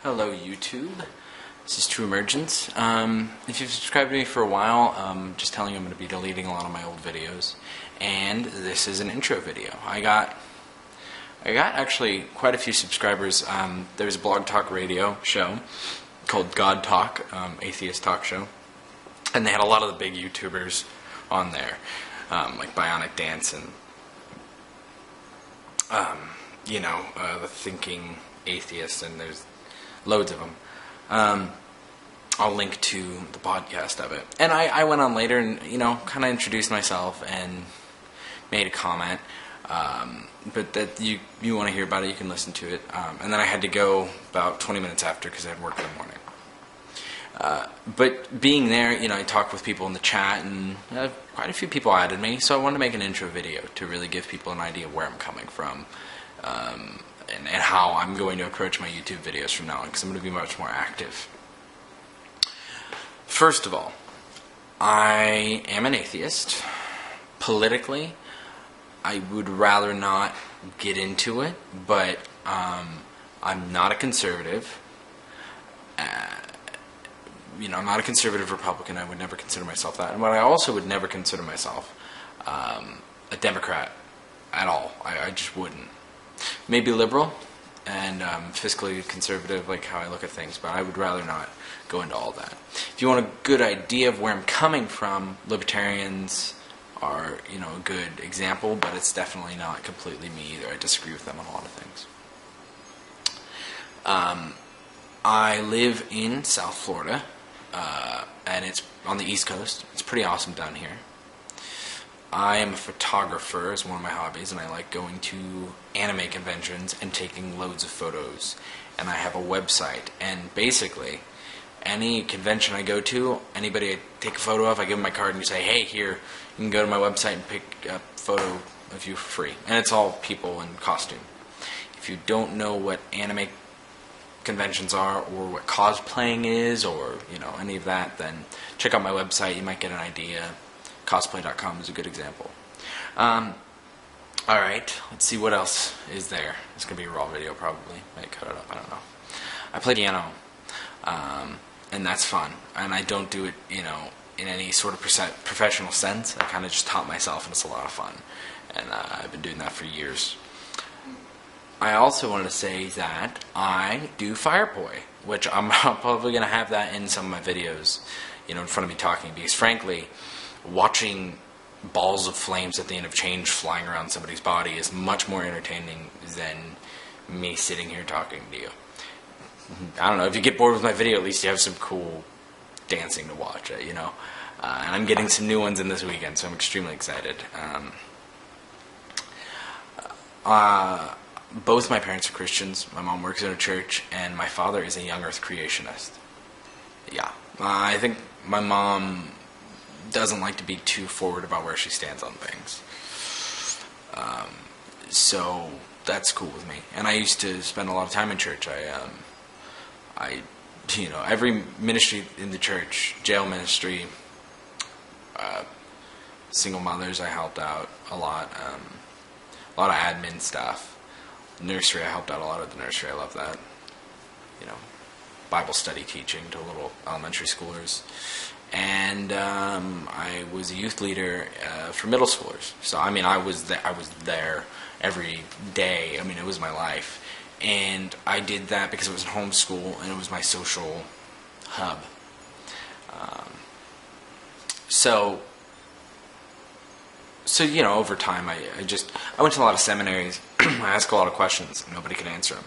Hello YouTube, this is TrueEmergence. If you've subscribed to me for a while, just telling you I'm going to be deleting a lot of my old videos, and this is an intro video. I got actually quite a few subscribers. There's a Blogtalk radio show called God Talk, atheist talk show, and they had a lot of the big YouTubers on there, like Bionic Dance and the Thinking Atheist, and there's loads of them. I'll link to the podcast of it. And I went on later and, kind of introduced myself and made a comment. But that you want to hear about it, you can listen to it. And then I had to go about 20 minutes after because I had work in the morning. But being there, I talked with people in the chat, and quite a few people added me. So I wanted to make an intro video to really give people an idea of where I'm coming from. And how I'm going to approach my YouTube videos from now on, because I'm going to be much more active. First of all, I am an atheist. Politically, I would rather not get into it, but I'm not a conservative. I'm not a conservative Republican. I would never consider myself that. But I also would never consider myself a Democrat at all. I just wouldn't. Maybe liberal and fiscally conservative, like how I look at things, but I would rather not go into all that. If you want a good idea of where I'm coming from, libertarians are, a good example, but it's definitely not completely me either. I disagree with them on a lot of things. I live in South Florida, and it's on the East Coast. It's pretty awesome down here. I am a photographer as one of my hobbies, and I like going to anime conventions and taking loads of photos. And I have a website, and basically, any convention I go to, anybody I take a photo of, I give them my card and you say, hey, here, you can go to my website and pick a photo of you for free. And it's all people in costume. If you don't know what anime conventions are, or what cosplaying is, or, any of that, then check out my website. You might get an idea. Cosplay.com is a good example. Alright, let's see what else is there. It's going to be a raw video probably. Might cut it up, I don't know. I play piano, and that's fun. And I don't do it, in any sort of professional sense. I kind of just taught myself, and it's a lot of fun. And I've been doing that for years. I also wanted to say that I do Firepoi, which I'm probably going to have that in some of my videos, in front of me talking, because frankly, watching balls of flames at the end of change flying around somebody's body is much more entertaining than me sitting here talking to you. I don't know, if you get bored with my video, at least you have some cool dancing to watch, And I'm getting some new ones in this weekend, so I'm extremely excited. Both my parents are Christians. My mom works in a church, and my father is a young earth creationist. Yeah, I think my mom doesn't like to be too forward about where she stands on things. So that's cool with me. And I used to spend a lot of time in church. Every ministry in the church, jail ministry, single mothers, I helped out a lot of admin stuff. Nursery, I helped out a lot at the nursery. I love that. Bible study teaching to little elementary schoolers. And I was a youth leader for middle schoolers. So I was there every day. It was my life, and I did that because it was homeschool and it was my social hub. So over time, I went to a lot of seminaries. I asked a lot of questions, and nobody could answer them.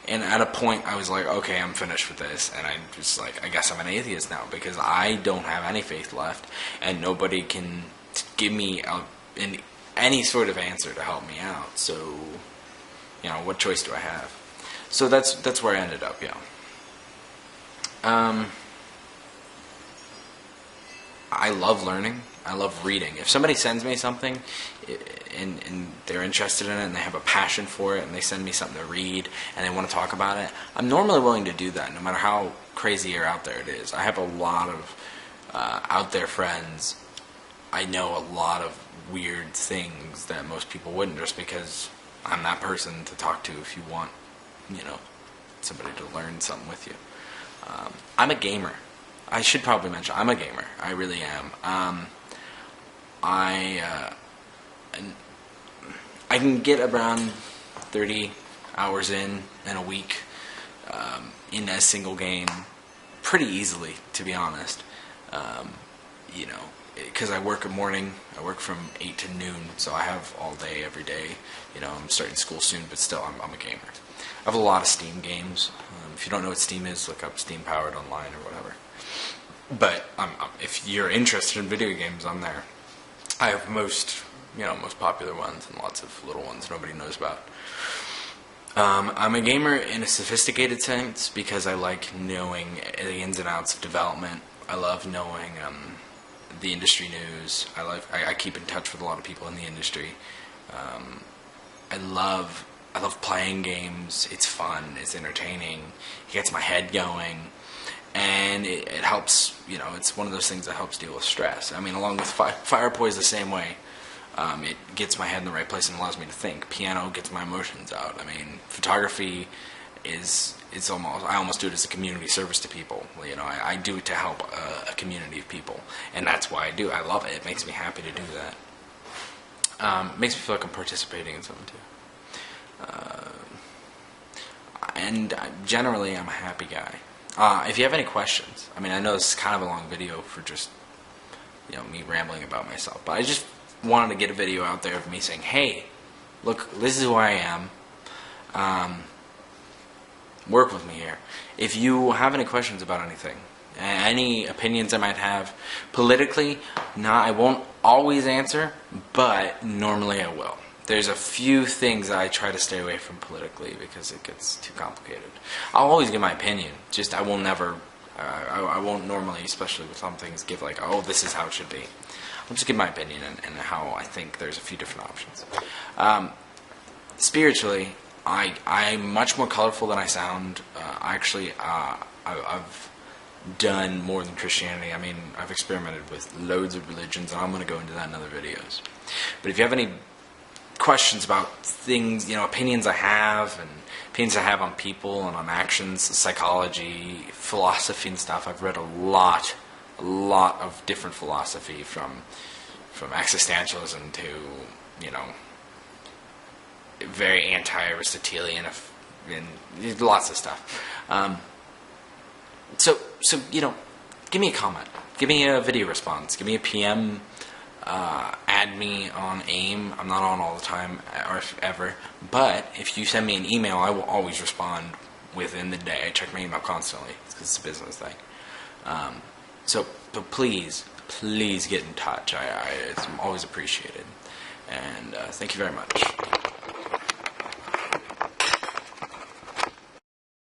And at a point, I was like, okay, I'm finished with this. And I just I guess I'm an atheist now, because I don't have any faith left, and nobody can give me any sort of answer to help me out. So, what choice do I have? So that's where I ended up, yeah. I love learning. I love reading. If somebody sends me something and they're interested in it and they have a passion for it and they send me something to read and they want to talk about it, I'm normally willing to do that, no matter how crazy or out there it is. I have a lot of out there friends. I know a lot of weird things that most people wouldn't, just because I'm that person to talk to if you want, somebody to learn something with you. I'm a gamer. I should probably mention I'm a gamer. I really am. I can get around 30 hours in a week in a single game pretty easily, to be honest. You know, because I work I work from 8 to noon, so I have all day, every day. You know, I'm starting school soon, but still, I'm a gamer. I have a lot of Steam games. If you don't know what Steam is, look up Steam Powered Online or whatever. But if you're interested in video games, I'm there. I have most popular ones and lots of little ones nobody knows about. I'm a gamer in a sophisticated sense because I like knowing the ins and outs of development. I love knowing the industry news. I keep in touch with a lot of people in the industry. I love playing games. It's fun. It's entertaining. It gets my head going. And it helps, you know, it's one of those things that helps deal with stress. I mean, along with fire poise the same way. It gets my head in the right place and allows me to think. Piano gets my emotions out. I mean, photography I almost do it as a community service to people. You know, I do it to help a community of people. And that's why I do. I love it. It makes me happy to do that. It makes me feel like I'm participating in something too. And generally, I'm a happy guy. If you have any questions, I mean, I know this is kind of a long video for just, you know, me rambling about myself, but I just wanted to get a video out there of me saying, hey, look, this is who I am. Work with me here. If you have any questions about anything, any opinions I might have, politically, I won't always answer, but normally I will. There's a few things I try to stay away from politically because it gets too complicated. I'll always give my opinion, just I will never, I won't normally, especially with some things, give like, oh, this is how it should be. I'll just give my opinion and how I think there's a few different options. Spiritually, I'm much more colorful than I sound. I've done more than Christianity. I mean, I've experimented with loads of religions, and I'm going to go into that in other videos. But if you have any questions about things, you know, opinions I have on people and on actions, psychology, philosophy and stuff, I've read a lot of different philosophy from existentialism to, you know, very anti-Aristotelian and lots of stuff. So you know, give me a comment, give me a video response, give me a PM. Add me on AIM. I'm not on all the time or ever, but if you send me an email, I will always respond within the day. I check my email constantly because it's a business thing. So please get in touch. It's always appreciated. And thank you very much.